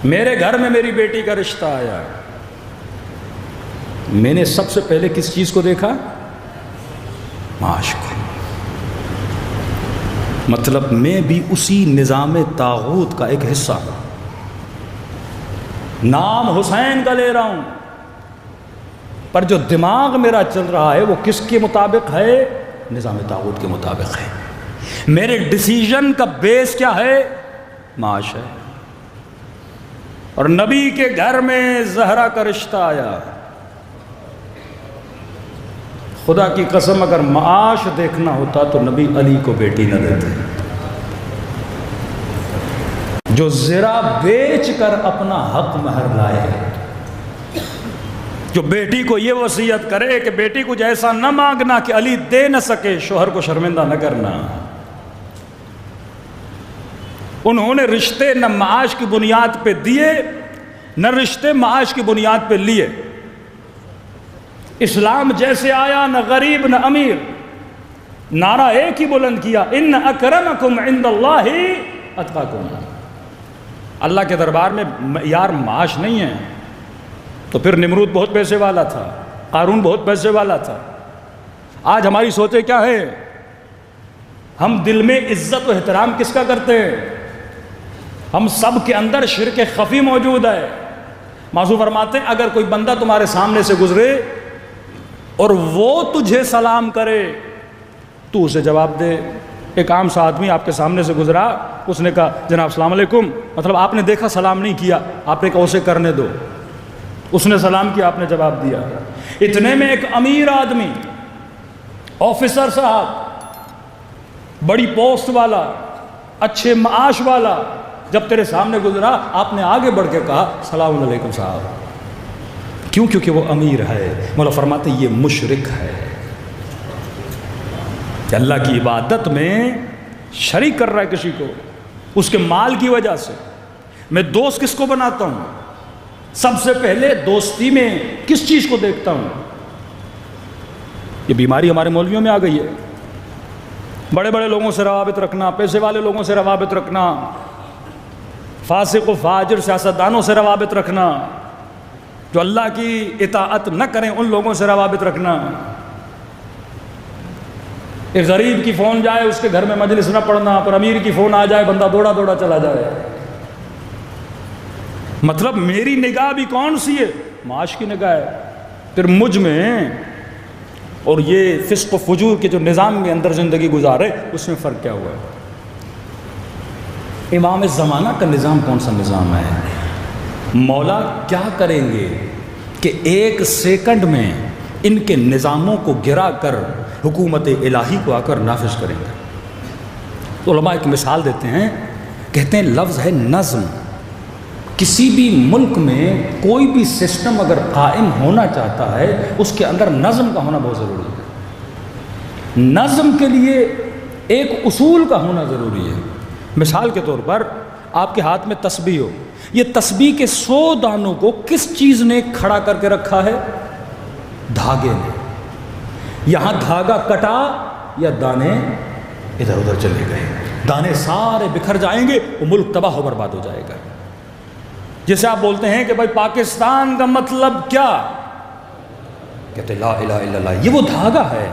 میرے گھر میں میری بیٹی کا رشتہ آیا، میں نے سب سے پہلے کس چیز کو دیکھا؟ معاش کو۔ مطلب میں بھی اسی نظام طاغوت کا ایک حصہ ہوں۔ نام حسین کا لے رہا ہوں، پر جو دماغ میرا چل رہا ہے وہ کس کے مطابق ہے؟ نظام طاغوت کے مطابق ہے۔ میرے ڈیسیژن کا بیس کیا ہے؟ معاش ہے۔ اور نبی کے گھر میں زہرا کا رشتہ آیا، خدا کی قسم اگر معاش دیکھنا ہوتا تو نبی علی کو بیٹی نہ دیتے۔ جو زرا بیچ کر اپنا حق مہر لائے، جو بیٹی کو یہ وصیت کرے کہ بیٹی کچھ ایسا نہ مانگنا کہ علی دے نہ سکے، شوہر کو شرمندہ نہ کرنا، انہوں نے رشتے نہ معاش کی بنیاد پہ دیے، نہ رشتے معاش کی بنیاد پہ لیے۔ اسلام جیسے آیا، نہ غریب نہ امیر، نعرہ ایک ہی بلند کیا، ان اکرمکم عند اللہ اتقاکم۔ اللہ کے دربار میں معیار معاش نہیں ہے۔ تو پھر نمرود بہت پیسے والا تھا، قارون بہت پیسے والا تھا۔ آج ہماری سوچیں کیا ہے؟ ہم دل میں عزت و احترام کس کا کرتے ہیں؟ ہم سب کے اندر شرک خفی موجود ہے۔ موضوع فرماتے ہیں اگر کوئی بندہ تمہارے سامنے سے گزرے اور وہ تجھے سلام کرے تو اسے جواب دے۔ ایک عام سا آدمی آپ کے سامنے سے گزرا، اس نے کہا جناب السلام علیکم، مطلب آپ نے دیکھا سلام نہیں کیا، آپ نے کہا اسے کرنے دو، اس نے سلام کیا، آپ نے جواب دیا۔ اتنے میں ایک امیر آدمی، آفیسر صاحب، بڑی پوسٹ والا، اچھے معاش والا، جب تیرے سامنے گزرا آپ نے آگے بڑھ کے کہا السلام علیکم صاحب۔ کیوں؟ کیونکہ وہ امیر ہے۔ مولا فرماتے یہ مشرک ہے، کہ اللہ کی عبادت میں شریک کر رہا ہے کسی کو، اس کے مال کی وجہ سے۔ میں دوست کس کو بناتا ہوں؟ سب سے پہلے دوستی میں کس چیز کو دیکھتا ہوں؟ یہ بیماری ہمارے مولویوں میں آ گئی ہے۔ بڑے بڑے لوگوں سے روابط رکھنا، پیسے والے لوگوں سے روابط رکھنا، فاسق و فاجر سیاستدانوں سے روابط رکھنا، جو اللہ کی اطاعت نہ کریں ان لوگوں سے روابط رکھنا۔ ایک غریب کی فون جائے اس کے گھر میں مجلس نہ پڑھنا، پر امیر کی فون آ جائے بندہ دوڑا دوڑا چلا جائے۔ مطلب میری نگاہ بھی کون سی ہے؟ معاش کی نگاہ ہے۔ پھر مجھ میں اور یہ فسق و فجور کے جو نظام کے اندر زندگی گزارے اس میں فرق کیا ہوا ہے؟ امام زمانہ کا نظام کون سا نظام ہے؟ مولا کیا کریں گے کہ ایک سیکنڈ میں ان کے نظاموں کو گرا کر حکومت الہی کو آ کر نافذ کریں گے۔ علماء ایک مثال دیتے ہیں، کہتے ہیں لفظ ہے نظم۔ کسی بھی ملک میں کوئی بھی سسٹم اگر قائم ہونا چاہتا ہے اس کے اندر نظم کا ہونا بہت ضروری ہے۔ نظم کے لیے ایک اصول کا ہونا ضروری ہے۔ مثال کے طور پر آپ کے ہاتھ میں تسبیح ہو، یہ تسبیح کے 100 دانوں کو کس چیز نے کھڑا کر کے رکھا ہے؟ دھاگے نے۔ یہاں دھاگا کٹا یا دانے ادھر ادھر چلے گئے، دانے سارے بکھر جائیں گے، وہ ملک تباہ و برباد ہو جائے گا۔ جیسے آپ بولتے ہیں کہ بھائی پاکستان کا مطلب کیا؟ کہتے لا الہ الا اللہ۔ یہ وہ دھاگا ہے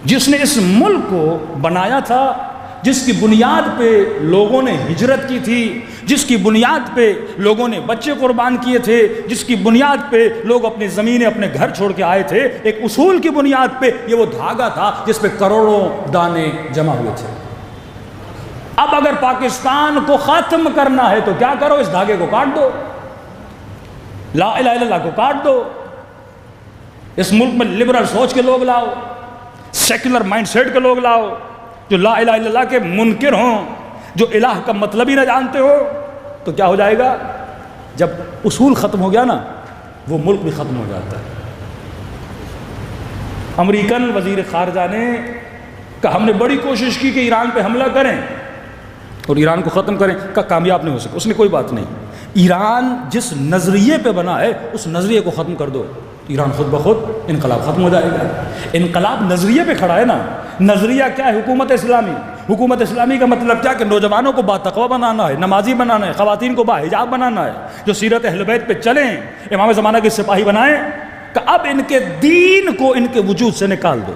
جس نے اس ملک کو بنایا تھا، جس کی بنیاد پہ لوگوں نے ہجرت کی تھی، جس کی بنیاد پہ لوگوں نے بچے قربان کیے تھے، جس کی بنیاد پہ لوگ اپنی زمینیں اپنے گھر چھوڑ کے آئے تھے۔ ایک اصول کی بنیاد پہ یہ وہ دھاگا تھا جس پہ کروڑوں دانے جمع ہوئے تھے۔ اب اگر پاکستان کو ختم کرنا ہے تو کیا کرو؟ اس دھاگے کو کاٹ دو، لا الہ الا اللہ کو کاٹ دو۔ اس ملک میں لبرل سوچ کے لوگ لاؤ، سیکولر مائنڈ سیٹ کے لوگ لاؤ، جو لا الہ الا اللہ کے منکر ہوں، جو الہ کا مطلب ہی نہ جانتے ہو، تو کیا ہو جائے گا؟ جب اصول ختم ہو گیا نا، وہ ملک بھی ختم ہو جاتا ہے۔ امریکن وزیر خارجہ نے کہا ہم نے بڑی کوشش کی کہ ایران پہ حملہ کریں اور ایران کو ختم کریں، کا کامیاب نہیں ہو سکا۔ اس نے کوئی بات نہیں، ایران جس نظریے پہ بنا ہے اس نظریے کو ختم کر دو، ایران خود بخود انقلاب ختم ہو جائے گا۔ انقلاب نظریے پہ کھڑا ہے نا۔ نظریہ کیا ہے؟ حکومت اسلامی۔ حکومت اسلامی کا مطلب کیا کہ نوجوانوں کو باتقوی بنانا ہے، نمازی بنانا ہے، خواتین کو باحجاب بنانا ہے، جو سیرت اہل بیت پہ چلیں، امام زمانہ کے سپاہی بنائیں، کہ اب ان کے دین کو ان کے وجود سے نکال دو۔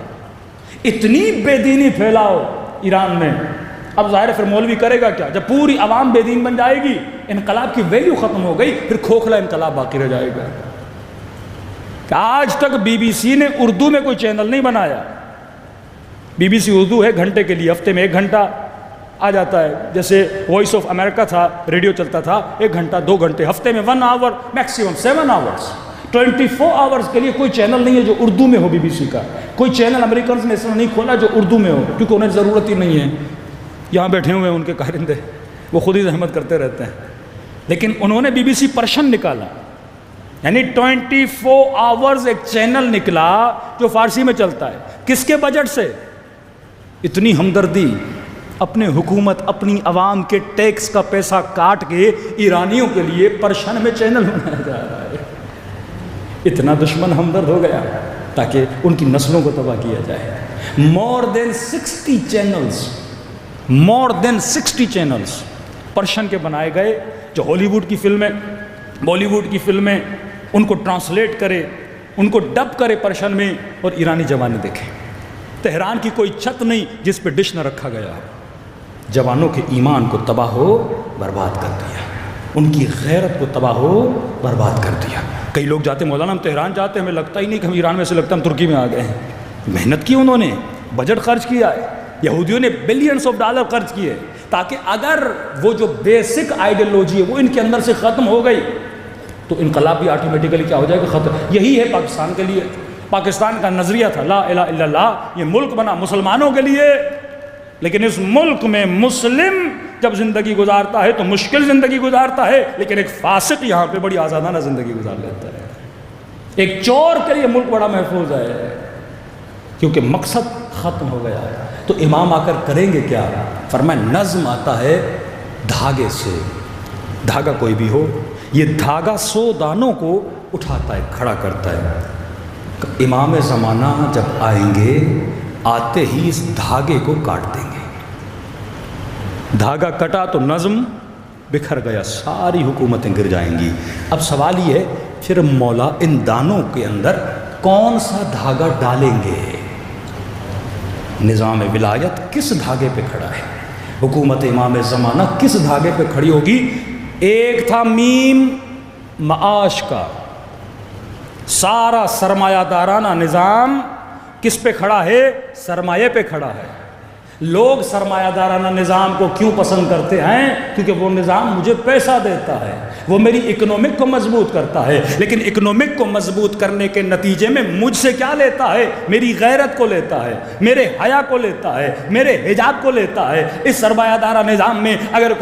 اتنی بے دینی پھیلاؤ ایران میں، اب ظاہر ہے پھر مولوی کرے گا کیا؟ جب پوری عوام بے دین بن جائے گی، انقلاب کی ویلیو ختم ہو گئی، پھر کھوکھلا انقلاب باقی رہ جائے گا۔ کہ آج تک بی بی سی نے اردو میں کوئی چینل نہیں بنایا۔ بی بی سی اردو ہے، گھنٹے کے لیے، ہفتے میں 1 گھنٹہ آ جاتا ہے، جیسے وائس آف امریکہ تھا، ریڈیو چلتا تھا 1 گھنٹہ 2 گھنٹے، ہفتے میں 1 آور، میکسیمم 7 آورز، 24 آورز کے لیے کوئی چینل نہیں ہے جو اردو میں ہو۔ بی بی سی کا کوئی چینل امریکنز نے اس طرح نہیں کھولا جو اردو میں ہو، کیونکہ انہیں ضرورت ہی نہیں ہے۔ یہاں بیٹھے ہوئے ہیں ان کے کارندے، وہ خود ہی زحمت کرتے رہتے ہیں، لیکن انہوں نے بی بی سی پرشن نکالا، یعنی 24 آورز ایک چینل نکلا جو فارسی میں چلتا ہے۔ کس کے بجٹ سے؟ اتنی ہمدردی، اپنے حکومت، اپنی عوام کے ٹیکس کا پیسہ کاٹ کے ایرانیوں کے لیے پرشن میں چینل بنایا جا رہا ہے۔ اتنا دشمن ہمدرد ہو گیا تاکہ ان کی نسلوں کو تباہ کیا جائے۔ مور دین 60 چینلز پرشن کے بنائے گئے، جو ہالی ووڈ کی فلمیں، بالی ووڈ کی فلمیں، ان کو ٹرانسلیٹ کرے، ان کو ڈب کرے پرشن میں، اور ایرانی جوانیں دیکھیں۔ تہران کی کوئی چھت نہیں جس پہ ڈش نہ رکھا گیا ہو۔ جوانوں کے ایمان کو تباہ و برباد کر دیا، ان کی غیرت کو تباہ و برباد کر دیا۔ کئی لوگ جاتے ہیں، مولانا ہم تہران جاتے ہیں، ہمیں لگتا ہی نہیں کہ ہم ایران میں سے، لگتا ہے ہم ترکی میں آ گئے ہیں۔ محنت کی انہوں نے، بجٹ خرچ کیا ہے، یہودیوں نے بلینز آف ڈالر خرچ کیے، تاکہ اگر وہ جو بیسک آئیڈیالوجی ہے وہ ان کے اندر سے ختم ہو گئی تو انقلاب بھی آٹومیٹیکلی کیا ہو جائے گا؟ ختم۔ یہی ہے پاکستان کے لیے۔ پاکستان کا نظریہ تھا لا الہ الا اللہ، یہ ملک بنا مسلمانوں کے لیے، لیکن اس ملک میں مسلم جب زندگی گزارتا ہے تو مشکل زندگی گزارتا ہے، لیکن ایک فاسق یہاں پہ بڑی آزادانہ زندگی گزار لیتا ہے۔ ایک چور کے لیے ملک بڑا محفوظ ہے، کیونکہ مقصد ختم ہو گیا ہے۔ تو امام آ کر کریں گے کیا؟ فرمایا نظم آتا ہے دھاگے سے، دھاگا کوئی بھی ہو، یہ دھاگا 100 دانوں کو اٹھاتا ہے، کھڑا کرتا ہے۔ امام زمانہ جب آئیں گے، آتے ہی اس دھاگے کو کاٹ دیں گے۔ دھاگا کٹا تو نظم بکھر گیا، ساری حکومتیں گر جائیں گی۔ اب سوال یہ ہے پھر مولا ان دانوں کے اندر کون سا دھاگا ڈالیں گے؟ نظام ولایت کس دھاگے پہ کھڑا ہے؟ حکومت امام زمانہ کس دھاگے پہ کھڑی ہوگی؟ ایک تھا میم معاش کا، سارا سرمایہ دارانہ نظام کس پہ کھڑا ہے؟ سرمایہ پہ کھڑا ہے۔ لوگ سرمایہ دارانہ نظام کو کیوں پسند کرتے ہیں؟ کیونکہ وہ نظام مجھے پیسہ دیتا ہے، وہ میری اکنومک کو مضبوط کرتا ہے، لیکن اکنومک کو مضبوط کرنے کے نتیجے میں مجھ سے کیا لیتا ہے؟ میری غیرت کو لیتا ہے، میرے حیا کو لیتا ہے، میرے حجاب کو لیتا ہے۔ اس سرمایہ دارہ نظام میں اگر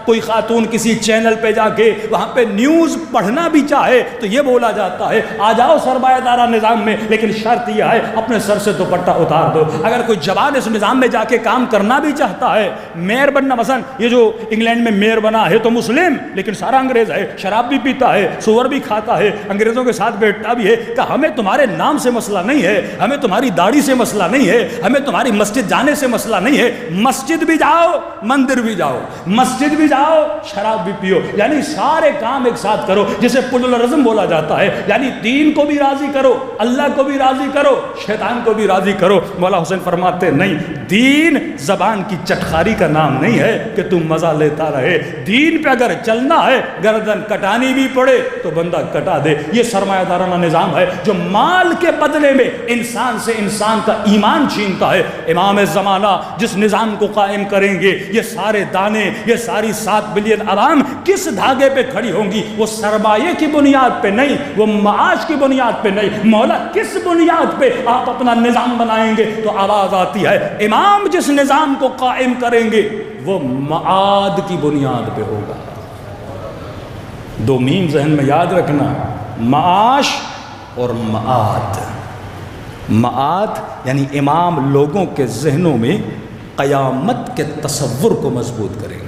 کوئی خاتون کسی چینل پہ جا کے وہاں پہ نیوز پڑھنا بھی چاہے تو یہ بولا جاتا ہے آ جاؤ سرمایہ دارہ نظام میں، لیکن شرط یہ ہے اپنے سر سے دوپٹہ اتار دو۔ اگر کوئی جوان اس نظام میں جا کے کام کرنا بھی چاہتا ہے، میئر بننا، مثلا یہ جو انگلینڈ میں میئر بنا ہے تو مسلم لیکن سارا انگریز ہے، شراب بھی پیتا ہے، سور بھی کھاتا ہے، انگریزوں کے ساتھ بیٹھتا بھی ہے، کہ ہمیں تمہارے نام سے مسئلہ نہیں ہے، ہمیں تمہاری داڑھی سے مسئلہ نہیں ہے، ہمیں تمہاری مسجد جانے سے مسئلہ نہیں ہے، مسجد بھی جاؤ، مندر بھی جاؤ، مسجد بھی جاؤ، شراب بھی پیو، یعنی سارے کام ایک ساتھ کرو، جسے پلورلزم بولا جاتا ہے، یعنی دین کو بھی راضی کرو، اللہ کو بھی راضی کرو، شیطان کو بھی راضی کرو۔ مولا حسین فرماتے نہیں، دین زبان کی چٹخاری کا نام نہیں ہے کہ تم مزہ لیتا رہے، دین پہ اگر چلنا ہے گردن کٹانی بھی پڑے تو بندہ کٹا دے۔ یہ سرمایہ دارانہ نظام ہے جو مال کے بدلے میں انسان سے انسان کا ایمان چھینتا ہے۔ امام زمانہ جس نظام کو قائم کریں گے، یہ سارے دانے، یہ ساری 7 بلین عوام کس دھاگے پہ کھڑی ہوں گی؟ وہ سرمایہ کی بنیاد پہ نہیں، وہ معاش کی بنیاد پہ نہیں، مولا کس بنیاد پہ آپ اپنا نظام بنائیں گے؟ تو آواز آتی ہے امام جس نظام کو قائم کریں گے وہ معاد کی بنیاد پہ ہوگا۔ 2 میم ذہن میں یاد رکھنا، معاش اور معاد۔ معاد یعنی امام لوگوں کے ذہنوں میں قیامت کے تصور کو مضبوط کریں گے۔